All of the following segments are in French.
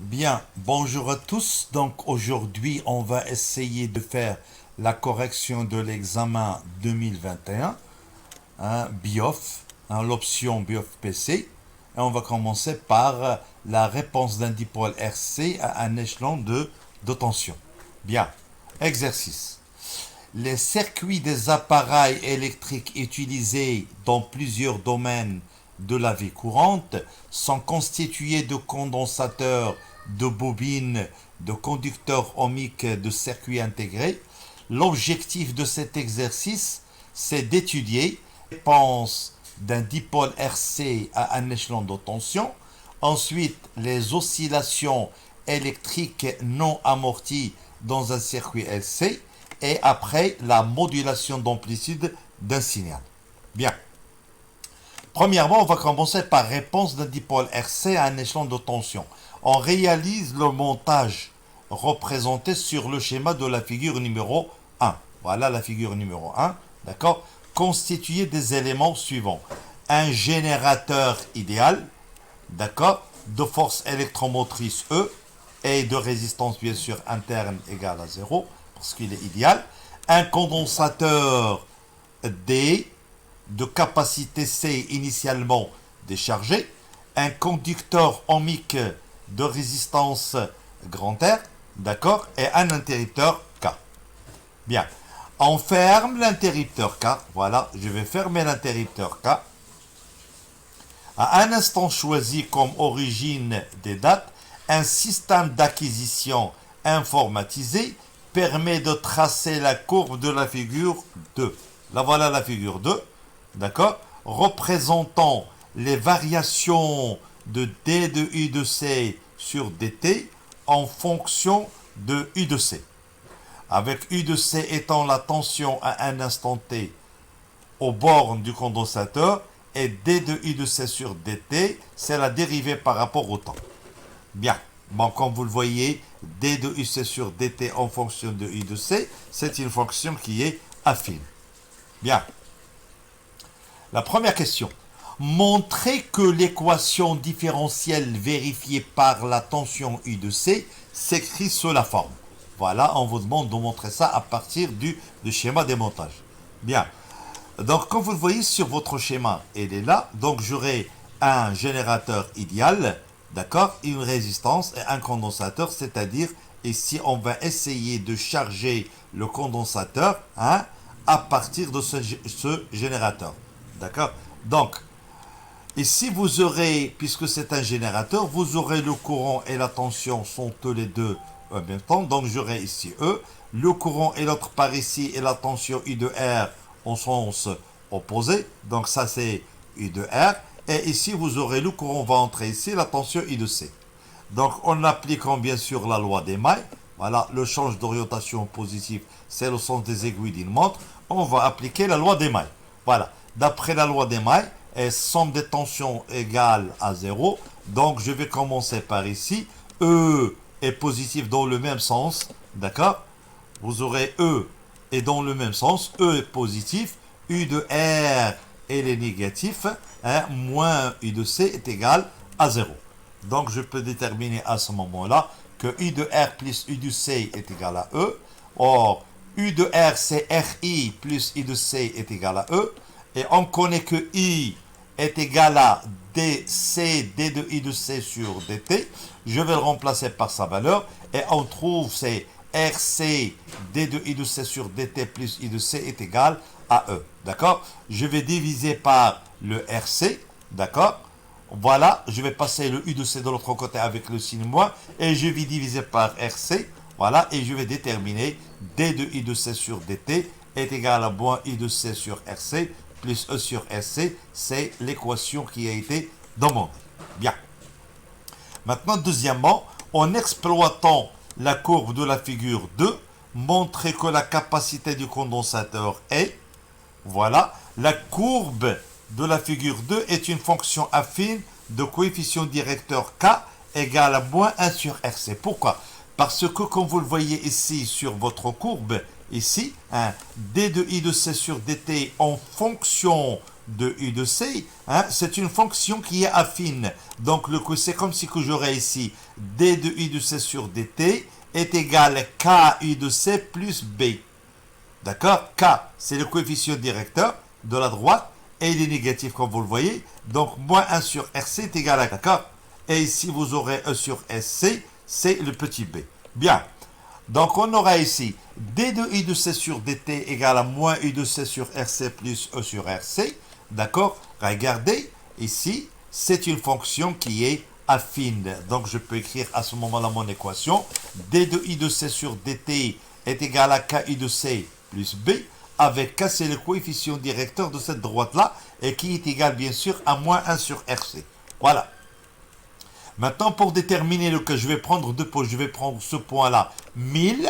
Bien, bonjour à tous. Donc aujourd'hui, on va essayer de faire la correction de l'examen 2021, BIOF, l'option BIOF PC. Et on va commencer par la réponse d'un dipôle RC à un échelon de tension. Bien, exercice. Les circuits des appareils électriques utilisés dans plusieurs domaines de la vie courante sont constitués de condensateurs, de bobines, de conducteurs ohmiques, de circuits intégrés. L'objectif de cet exercice, c'est d'étudier la réponse d'un dipôle RC à un échelon de tension, ensuite les oscillations électriques non amorties dans un circuit LC, et après la modulation d'amplitude d'un signal. Bien. Premièrement, on va commencer par réponse d'un dipôle RC à un échelon de tension. On réalise le montage représenté sur le schéma de la figure numéro 1. Voilà la figure numéro 1. D'accord? Constitué des éléments suivants. Un générateur idéal, d'accord, de force électromotrice E et de résistance bien sûr interne égale à 0 parce qu'il est idéal. Un condensateur D de capacité C initialement déchargé. Un conducteur ohmique de résistance grand R, d'accord, et un interrupteur K. Bien. On ferme l'interrupteur K. Voilà, je vais fermer l'interrupteur K. À un instant choisi comme origine des dates, un système d'acquisition informatisé permet de tracer la courbe de la figure 2. Là, voilà la figure 2, d'accord, représentant les variations de d de u de c sur dt en fonction de u de c. Avec u de c étant la tension à un instant t aux bornes du condensateur, et d de u de c sur dt, c'est la dérivée par rapport au temps. Bien. Bon, comme vous le voyez, d de uc sur dt en fonction de u de c, c'est une fonction qui est affine. Bien. La première question. Montrer que l'équation différentielle vérifiée par la tension u de c s'écrit sous la forme. Voilà, on vous demande de montrer ça à partir du schéma des montages. Bien. Donc, comme vous le voyez sur votre schéma, il est là. Donc, j'aurai un générateur idéal, d'accord, une résistance et un condensateur, c'est-à-dire, ici, on va essayer de charger le condensateur à partir de ce générateur. D'accord. Donc, ici, vous aurez, puisque c'est un générateur, vous aurez le courant et la tension sont tous les deux en même temps. Donc, j'aurai ici E. Le courant et l'autre par ici et la tension I de R en sens opposé. Donc, ça, c'est I de R. Et ici, vous aurez le courant va entrer ici, la tension I de C. Donc, en appliquant bien sûr la loi des mailles, voilà, le change d'orientation positive, c'est le sens des aiguilles d'une montre. On va appliquer la loi des mailles. Voilà. D'après la loi des mailles, somme des tensions égale à 0. Donc, je vais commencer par ici. E est positif dans le même sens. D'accord? Vous aurez E est dans le même sens. E est positif. U de R est négatif. Moins U de C est égal à 0. Donc, je peux déterminer à ce moment-là que U de R plus U de C est égal à E. Or, U de R, c'est RI plus I de C est égal à E. Et on connaît que I est égal à dc, d de I de C sur dt. Je vais le remplacer par sa valeur. Et on trouve c'est RC, d de I de C sur dt plus I de C est égal à E. D'accord? Je vais diviser par le RC. D'accord? Voilà, je vais passer le U de C de l'autre côté avec le signe moins. Et je vais diviser par RC. Voilà, et je vais déterminer d de I de C sur dt est égal à moins I de C sur RC plus E sur RC. C'est l'équation qui a été demandée. Bien. Maintenant, deuxièmement, en exploitant la courbe de la figure 2, montrer que la capacité du condensateur est, voilà, la courbe de la figure 2 est une fonction affine de coefficient directeur K égale à moins 1 sur RC. Pourquoi? Parce que, comme vous le voyez ici sur votre courbe, ici, d de I de C sur dt en fonction de U de C, hein, c'est une fonction qui est affine. Donc c'est comme si que j'aurais ici D de U de C sur dt est égal à K U de C plus B. D'accord? K, c'est le coefficient directeur de la droite et il est négatif comme vous le voyez. Donc moins 1 sur RC est égal à, d'accord? Et ici vous aurez E sur SC, c'est le petit b. Bien. Donc on aura ici d de u de c sur dt égale à moins u de c sur rc plus e sur rc. D'accord? Regardez, ici, c'est une fonction qui est affine. Donc je peux écrire à ce moment-là mon équation. D de i de c sur dt est égal à k i de c plus b, avec k c'est le coefficient directeur de cette droite-là, et qui est égal bien sûr à moins 1 sur rc. Voilà. Maintenant, pour déterminer le que je vais prendre deux points, je vais prendre ce point-là, 1000,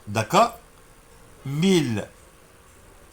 d'accord? 1000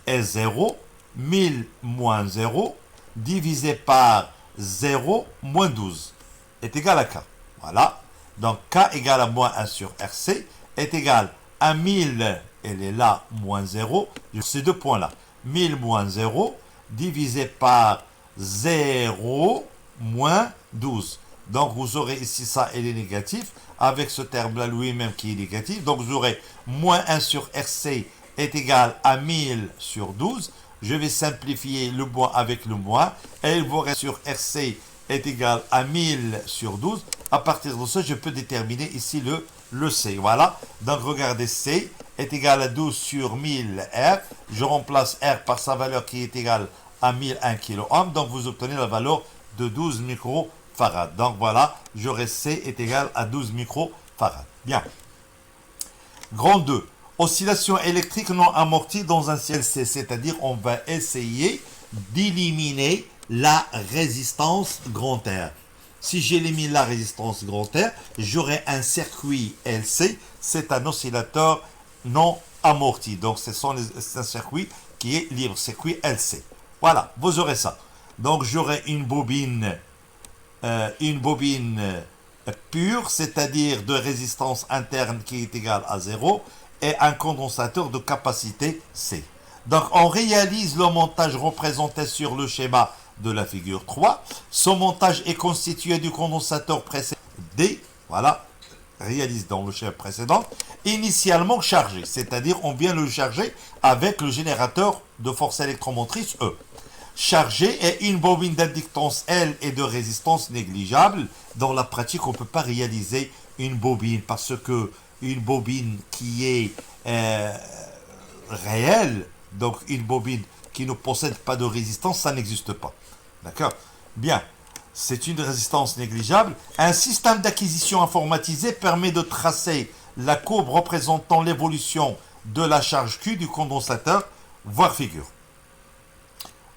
est 0, 1000 moins 0, divisé par 0 moins 12, est égal à k. Voilà. Donc, k égale à moins 1 sur rc, est égal à 1000, elle est là, moins 0, ces deux points-là. 1000 moins 0, divisé par 0 moins 12. Donc, vous aurez ici ça, elle est négatif, avec ce terme-là lui-même qui est négatif. Donc, vous aurez moins 1 sur RC est égal à 1000 sur 12. Je vais simplifier le moins avec le moins. Et il vous reste sur RC est égal à 1000 sur 12. À partir de ça, je peux déterminer ici le C. Voilà. Donc, regardez, C est égal à 12 sur 1000 R. Je remplace R par sa valeur qui est égale à 1001 kOhm. Donc, vous obtenez la valeur de 12 micro. Donc voilà, j'aurai C est égal à 12 microfarads. Bien. Grand 2. Oscillation électrique non amortie dans un CLC, c'est-à-dire on va essayer d'éliminer la résistance grand R. Si j'élimine la résistance grand R, j'aurai un circuit LC, c'est un oscillateur non amorti. Donc c'est un circuit qui est libre, circuit LC. Voilà, vous aurez ça. Donc j'aurai une bobine pure, c'est-à-dire de résistance interne qui est égale à 0, et un condensateur de capacité C. Donc on réalise le montage représenté sur le schéma de la figure 3. Ce montage est constitué du condensateur précédent D, voilà, réalisé dans le schéma précédent, initialement chargé, c'est-à-dire on vient le charger avec le générateur de force électromotrice E. Chargé et une bobine d'inductance L et de résistance négligeable. Dans la pratique, on ne peut pas réaliser une bobine parce que une bobine qui est réelle, donc une bobine qui ne possède pas de résistance, ça n'existe pas. D'accord? Bien. C'est une résistance négligeable. Un système d'acquisition informatisé permet de tracer la courbe représentant l'évolution de la charge Q du condensateur, voire figure.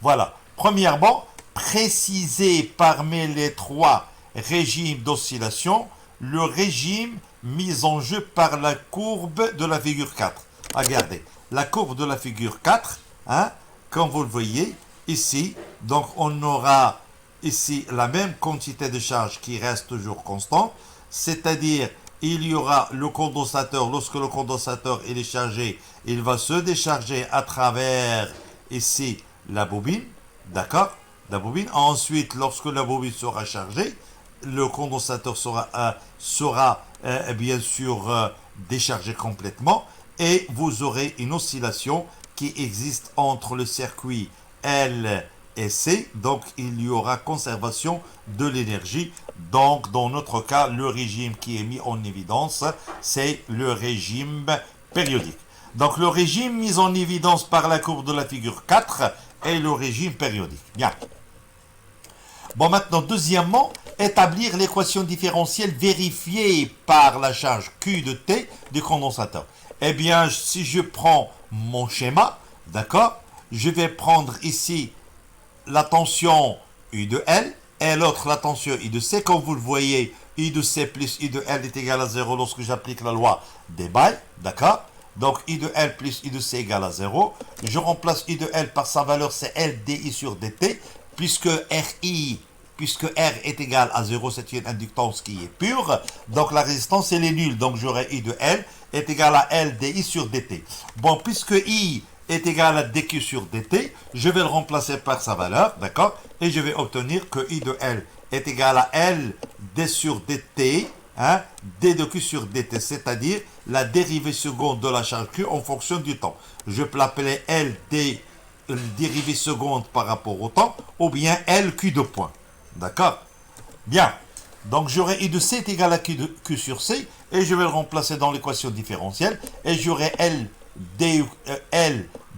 Voilà. Premièrement, préciser parmi les trois régimes d'oscillation le régime mis en jeu par la courbe de la figure 4. Regardez, la courbe de la figure 4, hein, comme vous le voyez ici, donc on aura ici la même quantité de charge qui reste toujours constante, c'est-à-dire il y aura le condensateur, lorsque le condensateur il est chargé, il va se décharger à travers ici la bobine, d'accord? La bobine. Ensuite, lorsque la bobine sera chargée, le condensateur sera bien sûr déchargé complètement et vous aurez une oscillation qui existe entre le circuit L et C. Donc, il y aura conservation de l'énergie. Donc, dans notre cas, le régime qui est mis en évidence, c'est le régime périodique. Donc, le régime mis en évidence par la courbe de la figure 4 est le régime périodique. Bien. Bon, maintenant, deuxièmement, établir l'équation différentielle vérifiée par la charge Q de T du condensateur. Eh bien, si je prends mon schéma, d'accord, je vais prendre ici la tension U de L et l'autre la tension I de C. Comme vous le voyez, I de C plus I de L est égal à 0 lorsque j'applique la loi des Bay, d'accord? Donc, I de L plus I de C égale à 0. Je remplace I de L par sa valeur, c'est L dI sur dt, puisque R est égal à 0, c'est une inductance qui est pure. Donc, la résistance, elle est nulle. Donc, j'aurai I de L est égal à L dI sur dt. Bon, puisque I est égal à dq sur dt. Je vais le remplacer par sa valeur, d'accord? Et je vais obtenir que I de L est égal à L d sur dt, hein, d de q sur dt, c'est-à-dire la dérivée seconde de la charge q en fonction du temps. Je peux l'appeler L d dérivée seconde par rapport au temps, ou bien L q de point. D'accord? Bien. Donc j'aurai I de C est égal à Q sur C, et je vais le remplacer dans l'équation différentielle, et j'aurai L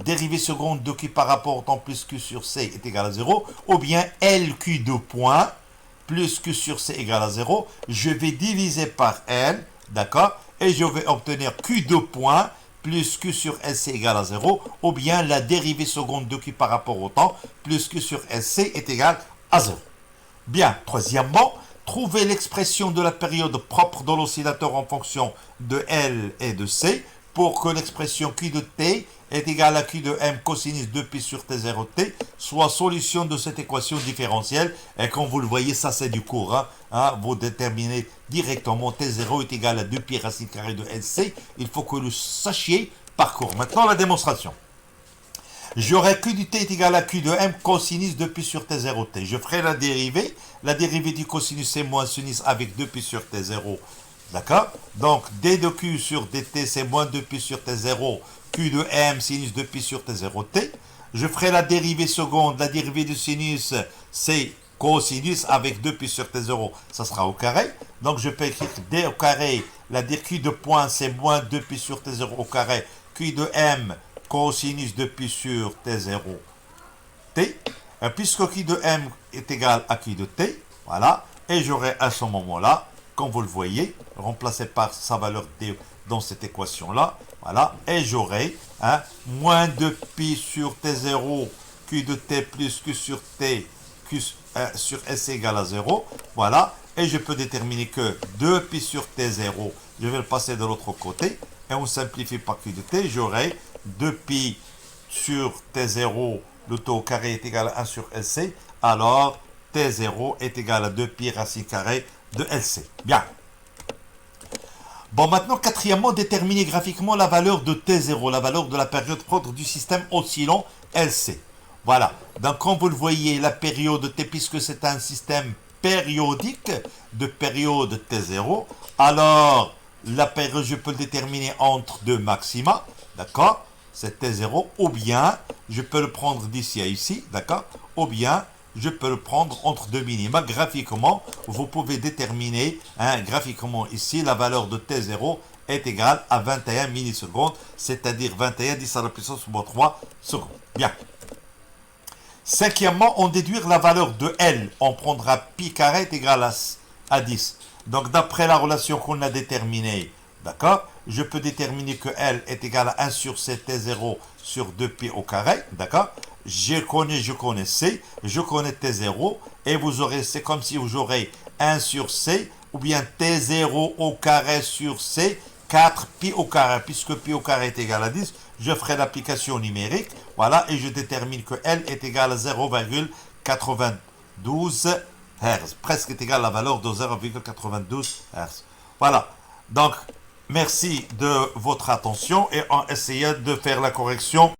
dérivée seconde de Q par rapport au temps plus Q sur C est égal à 0, ou bien L Q de point plus Q sur C égale à 0. Je vais diviser par L, d'accord, et je vais obtenir Q de point plus Q sur SC égale à 0, ou bien la dérivée seconde de Q par rapport au temps plus Q sur SC est égal à 0. Bien, troisièmement, trouver l'expression de la période propre de l'oscillateur en fonction de L et de C pour que l'expression Q de T est égale à Q de M cosinus 2pi sur T0 T soit solution de cette équation différentielle. Et comme vous le voyez, ça c'est du cours. Vous déterminez directement T0 est égal à 2pi racine carrée de LC. Il faut que vous le sachiez par cours. Maintenant, la démonstration. J'aurai Q de t est égal à Q de M cosinus 2pi sur T0 T. Je ferai la dérivée. La dérivée du cosinus c'est moins sinus avec 2pi sur T0. D'accord? Donc, d de Q sur dt c'est moins 2pi sur T0. Q de M sinus 2pi sur T0 T. Je ferai la dérivée seconde. La dérivée du sinus c'est cosinus avec 2pi sur T0. Ça sera au carré. Donc, je peux écrire d au carré. La Q de point c'est moins 2pi sur T0 au carré. Q de M cosinus de pi sur T0 T, puisque Q de M est égal à Q de T, voilà, et j'aurai à ce moment-là, comme vous le voyez, remplacé par sa valeur D dans cette équation-là, voilà, et j'aurai moins 2 pi sur T0, Q de T plus Q sur T, Q sur S égale à 0, voilà, et je peux déterminer que 2 pi sur T0, je vais le passer de l'autre côté, et on simplifie par Q de T, j'aurai 2pi sur T0, le taux au carré est égal à 1 sur LC, alors T0 est égal à 2pi racine carrée de LC. Bien. Bon, maintenant, quatrièmement, déterminer graphiquement la valeur de T0, la valeur de la période propre du système oscillant LC. Voilà. Donc, comme vous le voyez, la période T, puisque c'est un système périodique de période T0, alors la période, je peux le déterminer entre deux maxima, d'accord? C'est T0, ou bien je peux le prendre d'ici à ici, d'accord? Ou bien je peux le prendre entre deux minima. Graphiquement, vous pouvez déterminer graphiquement ici la valeur de T0 est égale à 21 millisecondes, c'est-à-dire 21 10 à la puissance moins 3 secondes. Bien. Cinquièmement, on déduire la valeur de L. On prendra pi carré est égal à 10. Donc, d'après la relation qu'on a déterminée, d'accord, je peux déterminer que L est égal à 1 sur C T0 sur 2pi au carré, d'accord. Je connais C, je connais T0, et vous aurez, c'est comme si vous aurez 1 sur C, ou bien T0 au carré sur C, 4 pi au carré, puisque pi au carré est égal à 10, je ferai l'application numérique, voilà, et je détermine que L est égal à 0,92 Hz, presque est égal à la valeur de 0,92 Hz. Voilà, donc merci de votre attention et on essayait de faire la correction.